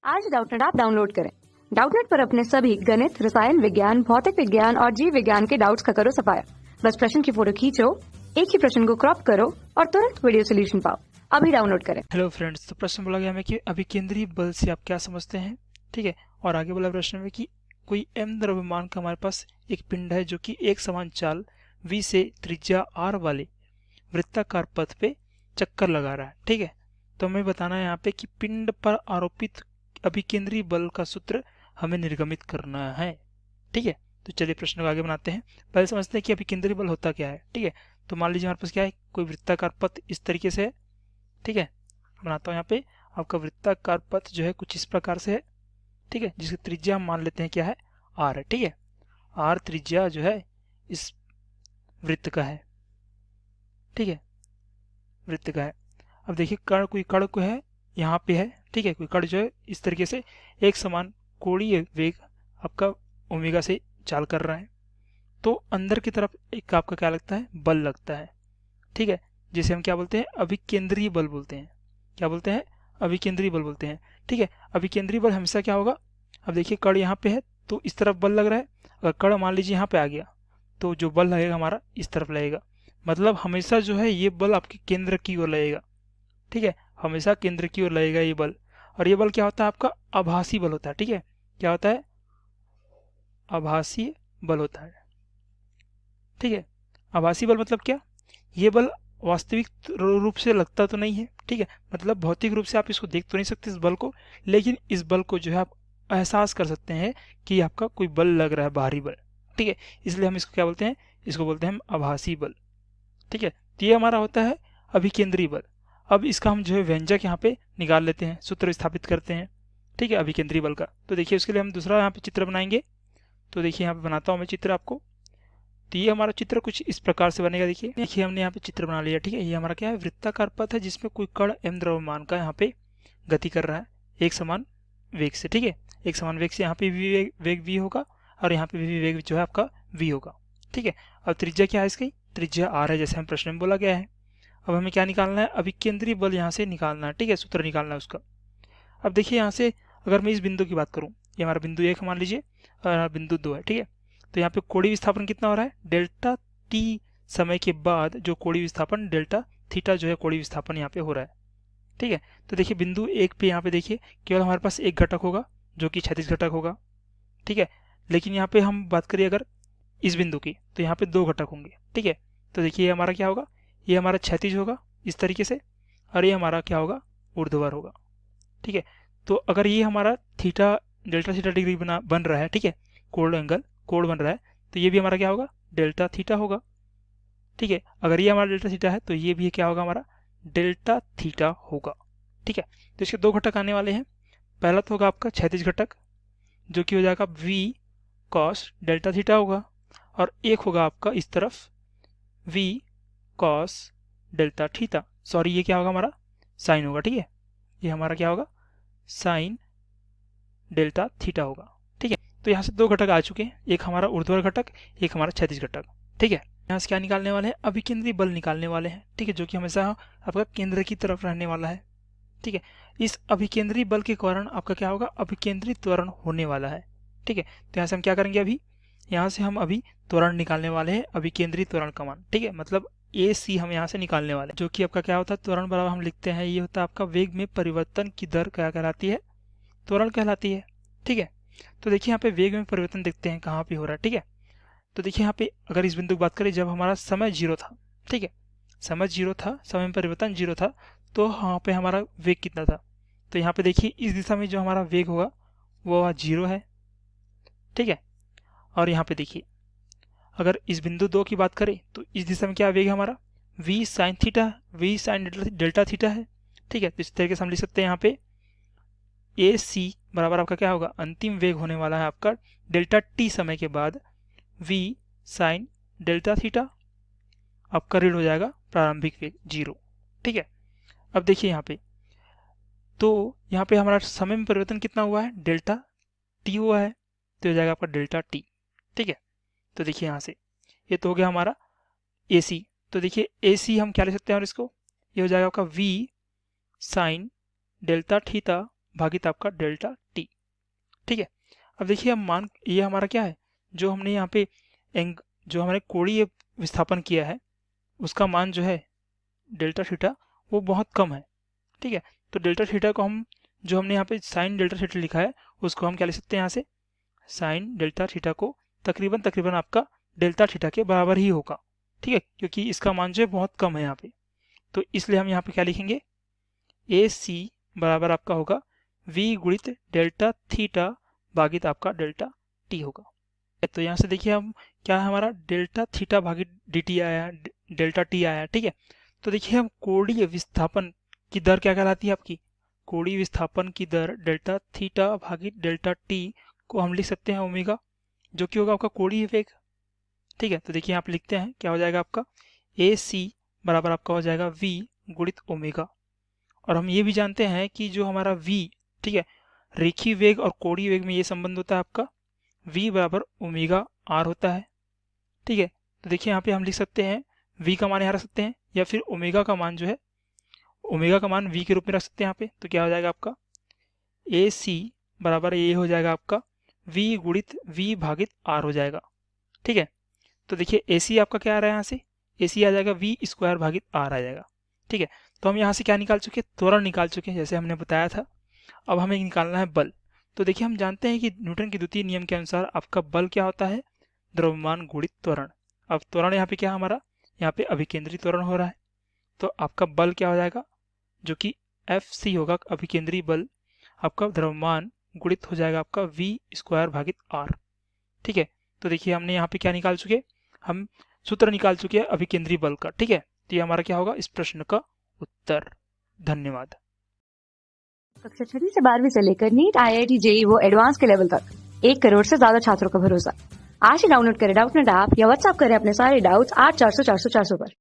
आज Doubtnut app download करें। Doubtnut पर अपने सभी गणित, रसायन विज्ञान, भौतिक विज्ञान और जीव विज्ञान के डाउट्स का करो सफाया। बस प्रश्न की फोटो खींचो, एक ही प्रश्न को क्रॉप करो और तुरंत वीडियो सोल्यूशन पाओ। अभी डाउनलोड करें। हेलो फ्रेंड्स, तो प्रश्न बोला गया हमें कि अभिकेंद्री बल से आप क्या समझते हैं। ठीक है, और आगे बोला प्रश्न में कि कोई m द्रव्यमान का हमारे पास एक पिंड है जो कि एक समान चाल v से त्रिज्या r वाले वृत्ताकार पथ पे चक्कर लगा रहा है। ठीक है, तो हमें बताना है यहाँ पे कि पिंड पर आरोपित अभिकेंद्री बल का सूत्र हमें निर्गमित करना है। ठीक है, तो चलिए प्रश्न को आगे बनाते हैं। पहले समझते हैं कि अभिकेंद्री बल होता क्या है। ठीक है, तो मान लीजिए हमारे पास क्या है, कोई वृत्ताकार पथ इस तरीके से है। ठीक है, बनाता हूँ यहाँ पे आपका वृत्ताकार पथ जो है कुछ इस प्रकार से है। ठीक है, जिसकी त्रिज्या हम मान लेते हैं क्या है, r है। ठीक है, r त्रिज्या जो है इस वृत्त का है। ठीक है, वृत्त का है। अब देखिए कण, कोई कण को है यहाँ पे है। ठीक है, कोई कण जो है इस तरीके से एक समान कोणीय वेग आपका ओमेगा से चाल कर रहा है, तो अंदर की तरफ एक आपका क्या लगता है, बल लगता है। ठीक है, जिसे हम क्या बोलते हैं, अभिकेंद्रीय बल बोलते हैं। क्या बोलते हैं, अभिकेंद्रीय बल बोलते हैं। ठीक है, अभिकेंद्रीय बल हमेशा क्या होगा, अब देखिए कण यहाँ पे है तो इस तरफ बल लग रहा है। अगर कण मान लीजिए यहाँ पे आ गया तो जो बल लगेगा हमारा इस तरफ लगेगा। मतलब हमेशा जो है ये बल आपके केंद्र की ओर लगेगा। ठीक है, हमेशा केंद्र की ओर लगेगा ये बल। और ये बल क्या होता है, आपका आभासी बल होता है। ठीक है, क्या होता है, आभासी बल होता है। ठीक है, आभासी बल मतलब क्या, ये बल वास्तविक रूप से लगता तो नहीं है। ठीक है, मतलब भौतिक रूप से आप इसको देख तो नहीं सकते इस बल को, लेकिन इस बल को जो है आप एहसास कर सकते हैं कि आपका कोई बल लग रहा है, बाहरी बल। ठीक है, इसलिए हम इसको क्या बोलते हैं, इसको बोलते हैं हम आभासी बल। ठीक है, तो ये हमारा होता है अभिकेंद्रीय बल। अब इसका हम जो है व्यंजक यहाँ पे निकाल लेते हैं, सूत्र स्थापित करते हैं। ठीक है, अभिकेंद्रीय बल का। तो देखिए उसके लिए हम दूसरा यहाँ पे चित्र बनाएंगे। तो देखिए यहाँ पे बनाता हूँ मैं चित्र आपको। तो ये हमारा चित्र कुछ इस प्रकार से बनेगा। देखिए हमने यहाँ पे चित्र बना लिया। ठीक है, ये हमारा क्या है, वृत्ताकार पथ है जिसमें कोई कण m द्रव्यमान का यहाँ पे गति कर रहा है एक समान वेग से। ठीक है, एक समान वेग से यहाँ पे भी वेग v होगा और यहाँ पे भी वेग जो है आपका v होगा। ठीक है, अब त्रिज्या क्या है इसकी, त्रिज्या r है, जैसे हम प्रश्न में बोला गया है। अब हमें क्या निकालना है, अभिकेंद्रीय बल यहाँ से निकालना है। ठीक है, सूत्र निकालना है उसका। अब देखिए यहाँ से अगर मैं इस बिंदु की बात करूँ, ये हमारा बिंदु 1 मान लीजिए और बिंदु 2 है। ठीक है, तो यहाँ पे कोणीय विस्थापन कितना हो रहा है, डेल्टा t समय के बाद जो कोणीय विस्थापन डेल्टा थीटा जो है कोणीय विस्थापन यहाँ पे हो रहा है। ठीक है, तो देखिए बिंदु 1 पे यहाँ पे देखिए केवल हमारे पास एक घटक होगा जो कि क्षैतिज घटक होगा। ठीक है, लेकिन यहाँ पे हम बात करिए अगर इस बिंदु की, तो यहाँ पे दो घटक होंगे। ठीक है, तो देखिए ये हमारा क्या होगा, ये हमारा क्षैतिज होगा इस तरीके से, और ये हमारा क्या होगा, ऊर्ध्वाधर होगा। ठीक है, तो अगर ये हमारा थीटा डेल्टा थीटा डिग्री बन रहा है, ठीक है, कोण एंगल कोण बन रहा है, तो ये भी हमारा क्या होगा, डेल्टा थीटा होगा। ठीक है, अगर ये हमारा डेल्टा थीटा है तो ये भी क्या होगा, हमारा डेल्टा थीटा होगा। ठीक है, तो इसके दो घटक आने वाले हैं। पहला तो होगा आपका क्षैतिज घटक जो कि हो जाएगा v कॉस डेल्टा थीटा होगा, और एक होगा आपका इस तरफ v cos delta theta, sorry ये क्या होगा, हमारा साइन होगा। ठीक है, ये हमारा क्या होगा, साइन डेल्टा थीटा होगा। ठीक है, तो यहाँ से दो घटक आ चुके हैं, एक हमारा ऊर्ध्वाधर घटक, एक हमारा क्षैतिज घटक। ठीक है, यहाँ से क्या निकालने वाले हैं, अभिकेंद्री बल निकालने वाले हैं। ठीक है, जो कि हमेशा आपका केंद्र की तरफ रहने वाला है। ठीक है, इस अभिकेंद्री बल के कारण आपका क्या होगा, अभिकेंद्री त्वरण होने वाला है। ठीक है, तो यहाँ से हम क्या करेंगे, अभी यहाँ से हम अभी त्वरण निकालने वाले हैं, अभिकेंद्री त्वरण का मान। ठीक है, मतलब AC हम यहाँ से निकालने वाले हैं, जो कि आपका क्या होता है, त्वरण बराबर हम लिखते हैं, ये होता है आपका वेग में परिवर्तन की दर क्या कहलाती है, त्वरण कहलाती है। ठीक है, तो देखिए यहाँ पे वेग में परिवर्तन देखते हैं कहाँ पे हो रहा है। ठीक है, तो देखिए यहाँ पे अगर इस बिंदु की बात करें, जब हमारा समय 0 था, ठीक है, समय 0 था, समय में परिवर्तन 0 था, तो यहाँ पे हमारा वेग कितना था, तो यहाँ पे देखिए इस दिशा में जो हमारा वेग होगा वो 0 है। ठीक है, और यहाँ पे देखिए अगर इस बिंदु 2 की बात करें तो इस दिशा में क्या वेग है हमारा, v sine theta, v sine delta theta है। ठीक है, तो इस तरीके से हम लिख सकते हैं यहाँ पे AC बराबर आपका क्या होगा, अंतिम वेग होने वाला है आपका डेल्टा t समय के बाद v साइन डेल्टा थीटा, आपका ऋण हो जाएगा प्रारंभिक वेग 0। ठीक है, अब देखिए यहाँ पे, तो यहाँ पे हमारा समय में परिवर्तन कितना हुआ है, डेल्टा t हुआ है, तो हो जाएगा आपका डेल्टा t। ठीक है, तो देखिए यहाँ से ये तो हो गया हमारा AC। तो देखिए AC हम क्या ले सकते हैं, और इसको ये हो जाएगा आपका v साइन डेल्टा थीटा भागित आपका डेल्टा टी। ठीक है, अब देखिए हम मान, ये हमारा क्या है, जो हमने यहाँ पे जो हमारे कोणीय विस्थापन किया है उसका मान जो है डेल्टा थीटा वो बहुत कम है। ठीक है, तो डेल्टा थीटा को हम, जो हमने यहाँ पे साइन डेल्टा थीटा लिखा है उसको हम क्या लिख सकते हैं, यहाँ से साइन डेल्टा थीटा को तकरीबन आपका डेल्टा थीटा के बराबर ही होगा। ठीक है, क्योंकि इसका मान जो है बहुत कम है यहाँ पे, तो इसलिए हम यहाँ पे क्या लिखेंगे, ए सी बराबर आपका होगा v गुणित डेल्टा थीटा भागित आपका डेल्टा टी होगा। तो यहाँ से देखिए हम क्या है, हमारा डेल्टा थीटा भागित डी टी आया, डेल्टा टी आया। ठीक है, तो देखिए हम कोणीय विस्थापन की दर क्या कहलाती है आपकी, कोणीय विस्थापन की दर डेल्टा थीटा भागित डेल्टा टी को हम लिख सकते हैं ओमेगा, जो कि होगा आपका कोणीय वेग। ठीक है, तो देखिए यहाँ पे लिखते हैं क्या हो जाएगा आपका, ए सी बराबर आपका हो जाएगा v गुणित ओमेगा। और हम ये भी जानते हैं कि जो हमारा v, ठीक है, रेखीय वेग और कोणीय वेग में ये संबंध होता है आपका v बराबर ओमेगा आर होता है। ठीक है, तो देखिए यहाँ पे हम लिख सकते हैं v का मान यहाँ रख सकते हैं, या फिर ओमेगा का मान जो है, ओमेगा का मान v के रूप में रख सकते हैं यहाँ पे। तो क्या हो जाएगा आपका ए सी बराबर ये हो जाएगा आपका v गुणित v भागित r हो जाएगा। ठीक है, तो देखिए ए सी आपका क्या आ रहा है, यहाँ से ए सी आ जाएगा v स्क्वायर भागित r आ जाएगा। ठीक है, तो हम यहाँ से क्या निकाल चुके, त्वरण निकाल चुके हैं जैसे हमने बताया था। अब हमें निकालना है बल। तो देखिए हम जानते हैं कि न्यूटन के द्वितीय नियम के अनुसार आपका बल क्या होता है, द्रव्यमान गुणित त्वरण। अब त्वरण यहाँ पे क्या हमारा, यहाँ पे अभिकेंद्री त्वरण हो रहा है, तो आपका बल क्या हो जाएगा, जो कि एफ सी होगा अभिकेंद्री बल, आपका द्रव्यमान गुणित हो जाएगा आपका v स्क्वायर भागित r। ठीक है, तो देखिए हमने यहाँ पे क्या निकाल चुके, हम सूत्र निकाल चुके हैं अभिकेंद्री बल का। ठीक है, तो ये हमारा क्या होगा इस प्रश्न का उत्तर। धन्यवाद। कक्षा 6 से 12वीं से लेकर नीट, IIT, JEE वो एडवांस के लेवल तक 1 करोड़ से ज्यादा छात्रों का भरोसा। आज ही डाउनलोड करें डाउटनेट ऐप या व्हाट्सएप करें अपने सारे डाउट्स 8400 400 400 पर।